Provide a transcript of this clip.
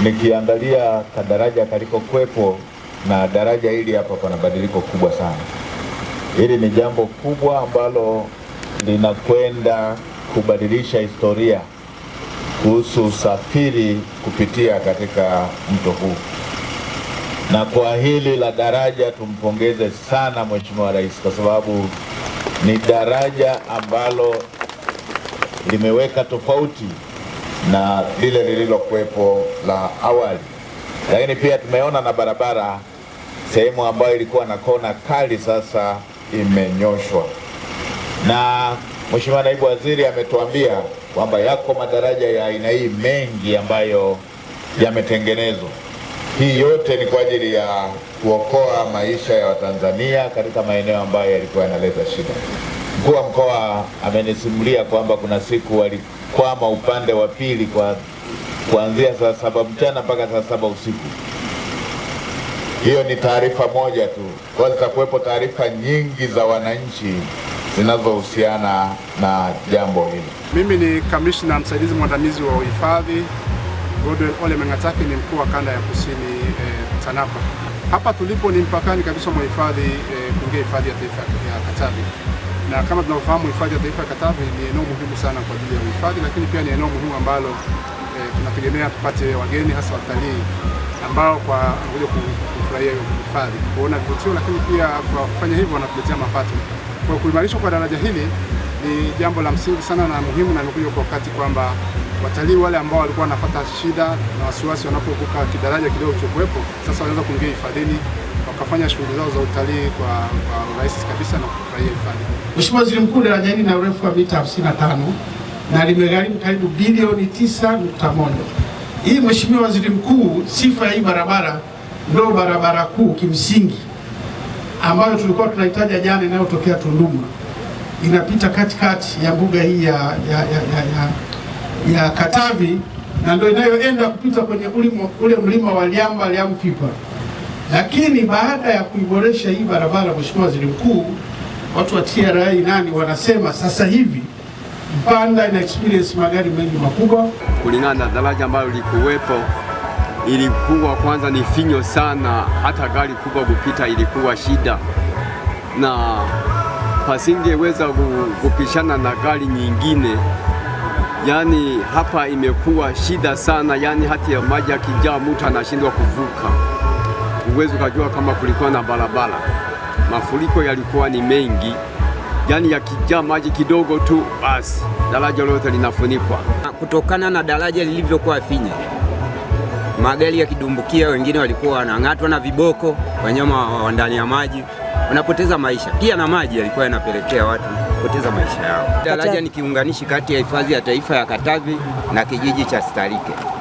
nikiangalia kadaraja kalikokuwepo na daraja hili hapa, pana badiliko kubwa sana. Hili ni jambo kubwa ambalo linakwenda kubadilisha historia kuhusu usafiri kupitia katika mto huu. Na kwa hili la daraja tumpongeze sana Mheshimiwa Rais, kwa sababu ni daraja ambalo limeweka tofauti na lile lililokuwepo la awali. Lakini pia tumeona na barabara, sehemu ambayo ilikuwa na kona kali sasa imenyoshwa. Na Mheshimiwa Naibu Waziri ametuambia kwamba yako madaraja ya aina hii mengi ambayo yametengenezwa. Hii yote ni kwa ajili ya kuokoa maisha ya Watanzania katika maeneo ambayo yalikuwa yanaleta shida. Mkuu wa mkoa amenisimulia kwamba kuna siku walikwama upande wa pili kuanzia saa 7 mchana mpaka saa 7 usiku. Hiyo ni taarifa moja tu, kwa zitakuwepo taarifa nyingi za wananchi zinazohusiana na jambo hili. Mimi ni kamishna msaidizi mwandamizi wa uhifadhi Godwin Ole Mengataki, ni mkuu wa kanda ya kusini TANAPA. Hapa tulipo ni mpakani kabisa mwa hifadhi kuingia hifadhi ya taifa ya Katavi, na kama tunavyofahamu hifadhi ya taifa ya Katavi ni eneo muhimu sana kwa ajili ya uhifadhi, lakini pia ni eneo muhimu ambalo tunategemea tupate wageni hasa watalii ambao kwa kuja kufurahia hifadhi, kuona vivutio, lakini pia kwa kufanya hivyo wanatuletea mapato. Kwa kuimarishwa kwa daraja hili ni jambo la msingi sana na muhimu, na imekuja kwa wakati kwamba watalii wale ambao walikuwa wanapata shida na wasiwasi wanapovuka kidaraja kidogo kilichokuwepo, sasa wanaweza kuingia hifadhini wakafanya shughuli zao za utalii kwa urahisi kabisa na kufurahia hifadhi. Mheshimiwa Waziri Mkuu, daraja hili na urefu wa mita 55 na limegharimu karibu bilioni 9.1. Hii Mheshimiwa Waziri Mkuu, sifa ya hii barabara ndio barabara kuu kimsingi ambayo tulikuwa tunahitaji jana, inayotokea Tunduma, inapita katikati ya mbuga hii ya Katavi na ndio inayoenda kupita kwenye ule mlima wa Liam Fipa. Lakini baada ya kuiboresha hii barabara, Mheshimiwa Waziri Mkuu, watu wa TRA wanasema sasa hivi Mpanda ina experience magari mengi makubwa. Kulingana na daraja ambalo likuwepo, ilikuwa kwanza ni finyo sana, hata gari kubwa kupita ilikuwa shida, na pasingeweza kupishana na gari nyingine. Yani hapa imekuwa shida sana, yani hata ya maji yakijaa mtu anashindwa kuvuka. Uwezo kujua kama kulikuwa na barabara. Mafuriko yalikuwa ni mengi, yani yakijaa maji kidogo tu basi daraja lote linafunikwa. Kutokana na daraja lilivyokuwa finya, magari yakidumbukia, wengine walikuwa wanang'atwa na viboko, wanyama wa ndani ya maji wanapoteza maisha. Pia na maji yalikuwa yanapelekea watu kupoteza maisha yao. Daraja ni kiunganishi kati ya hifadhi ya taifa ya Katavi na kijiji cha Starike.